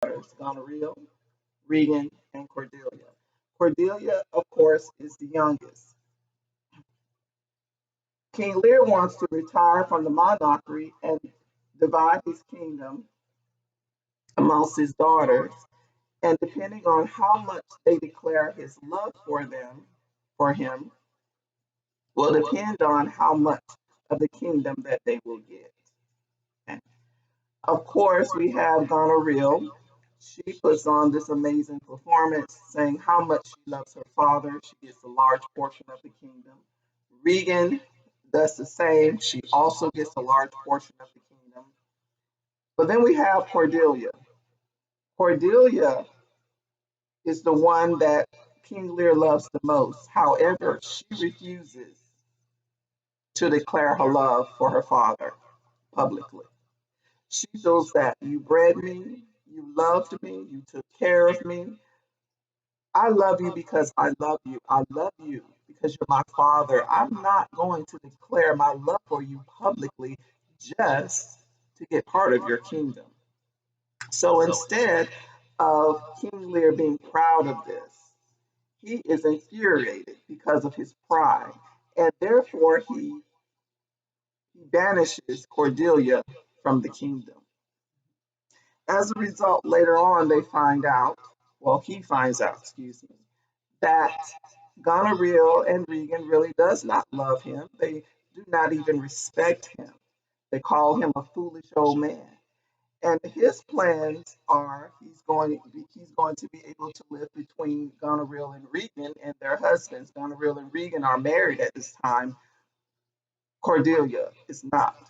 daughters, Goneril, Regan, and Cordelia. Cordelia, of course, is the youngest. King Lear wants to retire from the monarchy and divide his kingdom amongst his daughters. And depending on how much they declare his love for him, will depend on how much of the kingdom that they will get. And of course, we have Goneril. She puts on this amazing performance, saying how much she loves her father. She gets a large portion of the kingdom. Regan does the same. She also gets a large portion of the kingdom. But then we have Cordelia. Cordelia is the one that King Lear loves the most. However, she refuses to declare her love for her father publicly. She feels that you bred me, you loved me, you took care of me. I love you because I love you. I love you because you're my father. I'm not going to declare my love for you publicly just to get part of your kingdom. So instead of King Lear being proud of this, he is infuriated because of his pride, and therefore he banishes Cordelia from the kingdom. As a result, later on, they find out, well, he finds out, excuse me, that Goneril and Regan really does not love him. They do not even respect him. They call him a foolish old man. And his plans are he's going to be able to live between Goneril and Regan and their husbands. Goneril and Regan are married at this time. Cordelia is not.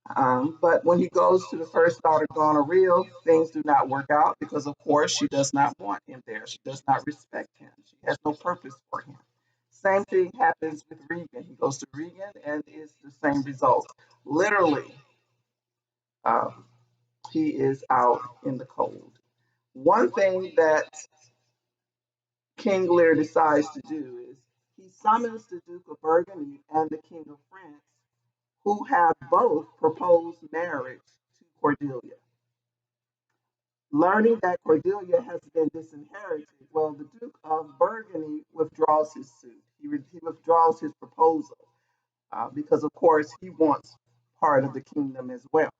But when he goes to the first daughter, Goneril, things do not work out because, of course, she does not want him there. She does not respect him. She has no purpose for him. Same thing happens with Regan. He goes to Regan and it's the same result. Literally, um, he is out in the cold. One thing that King Lear decides to do is he summons the Duke of Burgundy and the King of France, who have both proposed marriage to Cordelia. Learning that Cordelia has been disinherited, well, the Duke of Burgundy withdraws his suit. He withdraws his proposal because, of course, he wants part of the kingdom as well.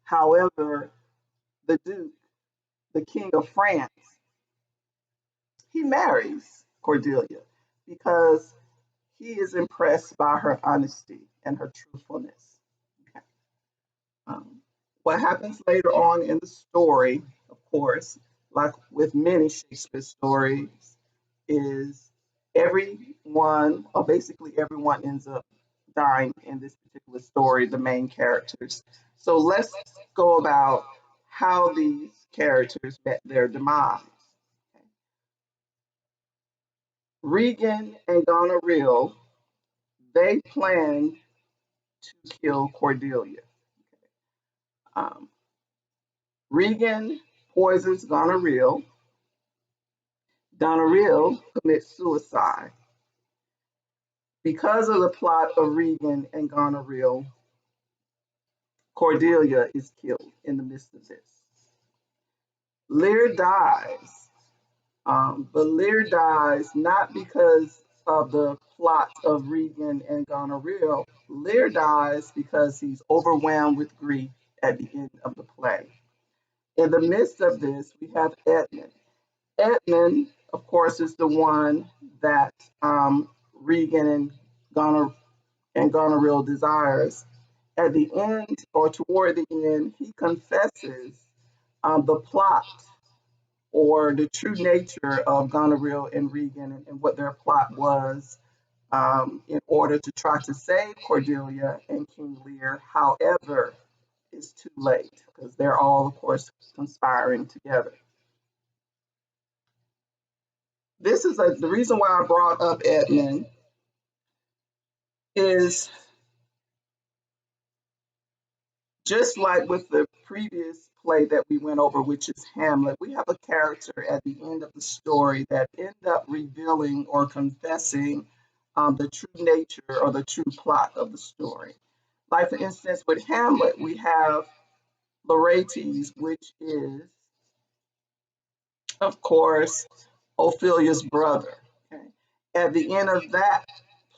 However, the Duke, the King of France, he marries Cordelia because he is impressed by her honesty and her truthfulness. Okay. Um, what happens later on in the story, of course, like with many Shakespeare stories, is everyone, or basically everyone, ends up dying in this particular story, the main characters. So let's go about how these characters met their demise. Regan and Goneril, they planned to kill Cordelia. Um, Regan poisons Goneril. Goneril commits suicide. Because of the plot of Regan and Goneril, Cordelia is killed in the midst of this. Lear dies, but Lear dies not because of the plot of Regan and Goneril. Lear dies because he's overwhelmed with grief at the end of the play. In the midst of this, we have Edmund. Edmund, of course, is the one that Regan and Goneril desires. At the end, or toward the end, he confesses the plot or the true nature of Goneril and Regan and what their plot was in order to try to save Cordelia and King Lear. However, it's too late because they're all, of course, conspiring together. The reason why I brought up Edmund is just like with the previous play that we went over, which is Hamlet, we have a character at the end of the story that end up revealing or confessing the true nature or the true plot of the story. Like, for instance, with Hamlet, we have Laertes, which is, of course, Ophelia's brother. Okay. At the end of that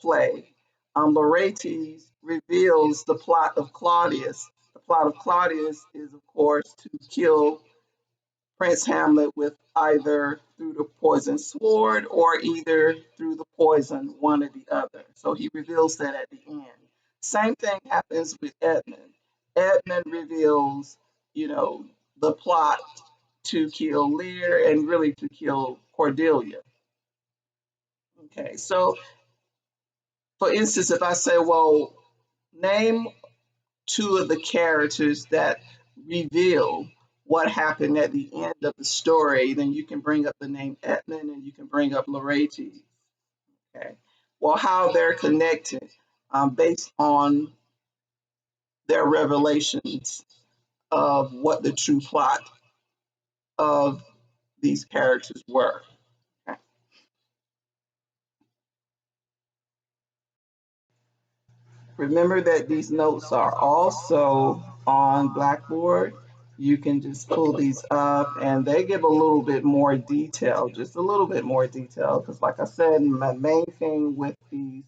play, Laertes reveals the plot of Claudius. The plot of Claudius is, of course, to kill Prince Hamlet with either through the poisoned sword or either through the poison, one or the other. So he reveals that at the end. Same thing happens with Edmund. Edmund reveals, you know, the plot to kill Lear and really to kill Cordelia. Okay, so for instance, if I say, well, name two of the characters that reveal what happened at the end of the story, then you can bring up the name Edmund and you can bring up Laertes. Okay, well, how they're connected based on their revelations of what the true plot of these characters were. Okay. Remember that these notes are also on Blackboard. You can just pull these up and they give a little bit more detail, just a little bit more detail. Because like I said, my main thing with the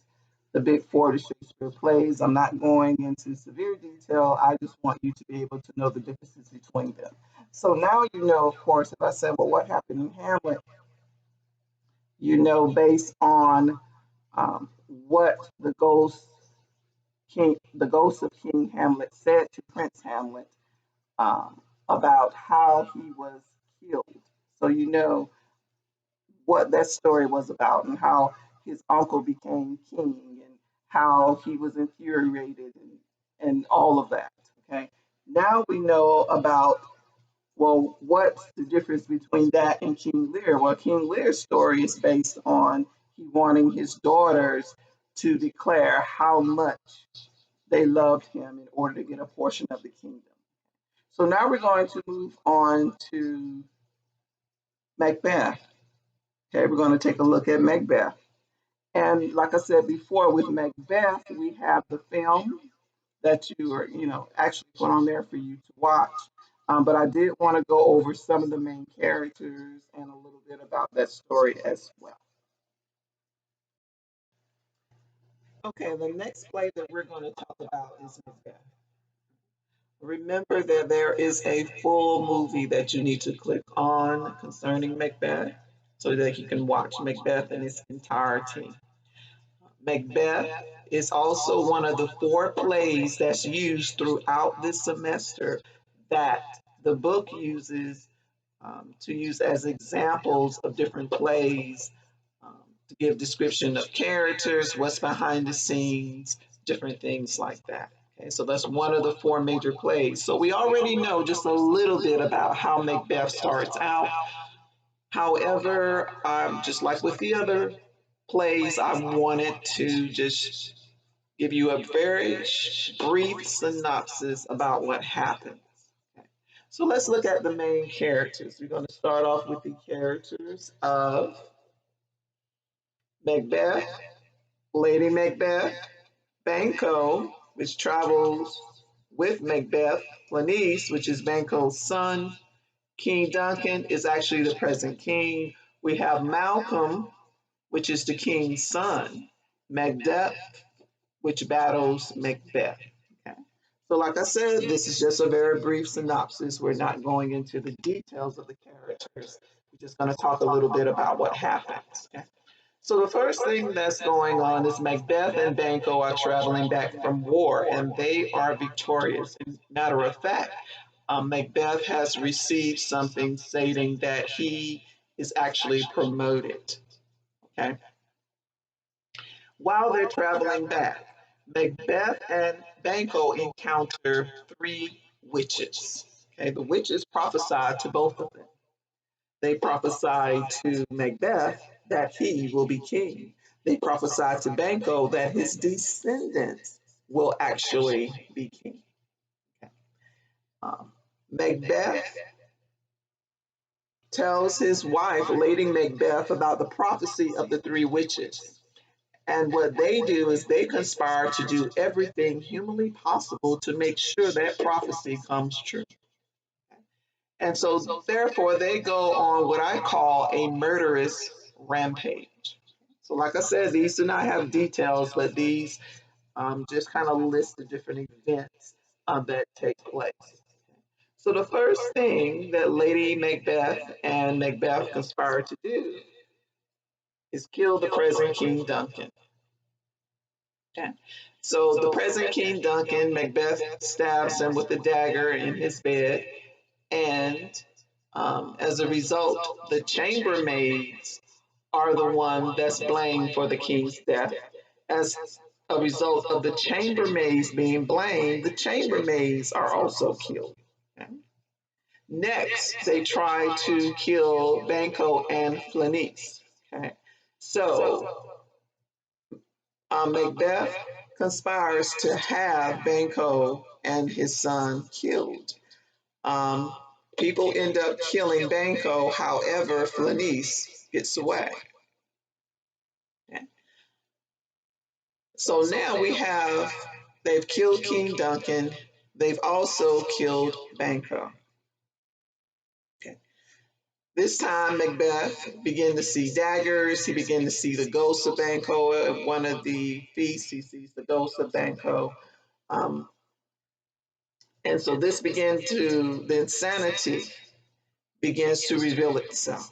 big four to Shakespeare plays, I'm not going into severe detail. I just want you to be able to know the differences between them. So now you know, of course, if I said, well, what happened in Hamlet, you know, based on what the ghost of King Hamlet said to Prince Hamlet about how he was killed. So you know what that story was about and how his uncle became king and how he was infuriated and all of that. Okay. Now we know about, well, what's the difference between that and King Lear? Well, King Lear's story is based on he wanting his daughters to declare how much they loved him in order to get a portion of the kingdom. So now we're going to move on to Macbeth. Okay, we're going to take a look at Macbeth. And like I said before, with Macbeth, we have the film that you are, you know, actually put on there for you to watch. But I did want to go over some of the main characters and a little bit about that story as well. Okay, the next play that we're going to talk about is Macbeth. Remember that there is a full movie that you need to click on concerning Macbeth so that you can watch Macbeth in its entirety. Macbeth is also one of the four plays that's used throughout this semester that the book uses to use as examples of different plays to give description of characters, what's behind the scenes, different things like that. Okay, so that's one of the four major plays. So we already know just a little bit about how Macbeth starts out. However, just like with the other plays, I wanted to just give you a very brief synopsis about what happened. Okay. So let's look at the main characters. We're going to start off with the characters of Macbeth, Lady Macbeth, Banquo, which travels with Macbeth, Lanice, which is Banquo's son, King Duncan is actually the present king. We have Malcolm, which is the king's son, Macbeth, which battles Macbeth. Okay. So, like I said, this is just a very brief synopsis. We're not going into the details of the characters. We're just going to talk a little bit about what happens. Okay. So the first thing that's going on is Macbeth and Banquo are traveling back from war, and they are victorious. As a matter of fact, Macbeth has received something stating that he is actually promoted. Okay. While they're traveling back, Macbeth and Banquo encounter three witches. Okay, the witches prophesied to both of them. They prophesied to Macbeth that he will be king. They prophesied to Banquo that his descendants will actually be king. Okay. Macbeth tells his wife, Lady Macbeth, about the prophecy of the three witches. And what they do is they conspire to do everything humanly possible to make sure that prophecy comes true. And so, therefore, they go on what I call a murderous rampage. So, like I said, these do not have details, but these just kind of list the different events that take place. So, the first thing that Lady Macbeth and Macbeth conspire to do is kill the present King Duncan. Okay. So, the present King Duncan, Macbeth stabs him with a dagger in his bed, and as a result, the chambermaids are the one that's blamed for the king's death. As a result of the chambermaids being blamed, the chambermaids are also killed. Okay? Next, they try to kill Banquo and Flanice. Okay? So Macbeth conspires to have Banquo and his son killed. Um, People end up killing Banquo, however, Flanice gets away. Okay. So now they've killed King Duncan, they've also killed Banquo. Okay. This time, Macbeth began to see daggers, he began to see the ghost of Banquo. At one of the feasts, he sees the ghost of Banquo. Um, and so the insanity begins to reveal itself.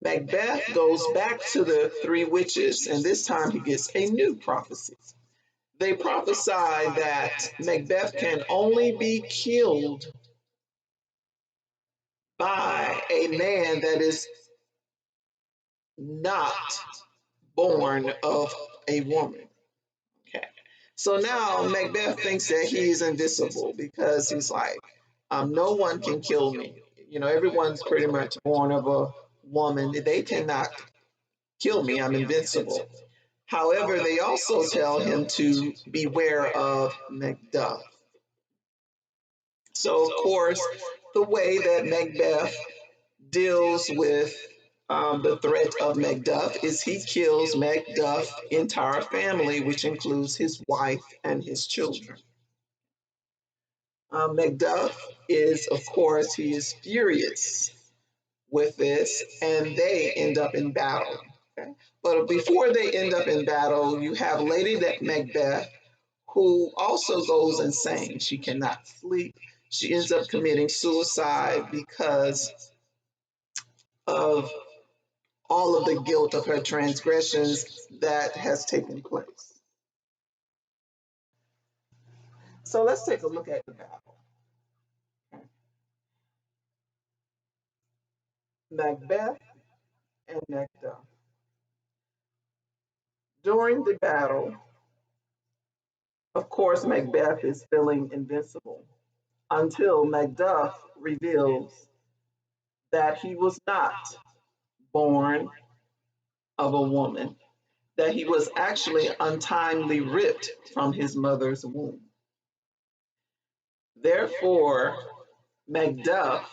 Macbeth goes back to the three witches, and this time he gets a new prophecy. They prophesy that Macbeth can only be killed by a man that is not born of a woman. Okay. So now Macbeth thinks that he is invincible because he's like, no one can kill me. You know, everyone's pretty much born of a woman. They cannot kill me. I'm invincible. However, they also tell him to beware of Macduff. So, of course, the way that Macbeth deals with the threat of Macduff is he kills Macduff's entire family, which includes his wife and his children. Macduff is, of course, he is furious with this, and they end up in battle. Okay? But before they end up in battle, you have Lady Macbeth, who also goes insane. She cannot sleep. She ends up committing suicide because of all of the guilt of her transgressions that has taken place. So let's take a look at the battle. Macbeth and Macduff. During the battle, of course, Macbeth is feeling invincible until Macduff reveals that he was not born of a woman, that he was actually untimely ripped from his mother's womb. Therefore, Macduff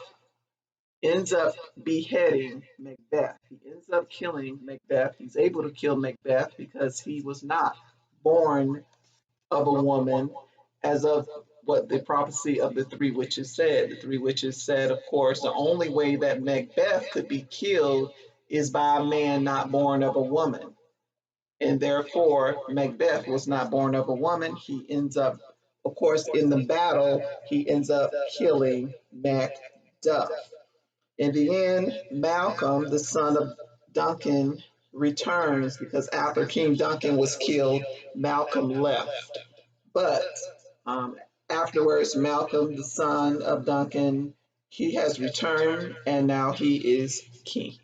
ends up beheading Macbeth. He ends up killing Macbeth. He's able to kill Macbeth because he was not born of a woman, as of what the prophecy of the three witches said. The three witches said, of course, the only way that Macbeth could be killed is by a man not born of a woman. And therefore, Macbeth was not born of a woman. He ends up, of course, in the battle, he ends up killing Macduff. In the end, Malcolm, the son of Duncan, returns because after King Duncan was killed, Malcolm left. But afterwards, Malcolm, the son of Duncan, he has returned and now he is king.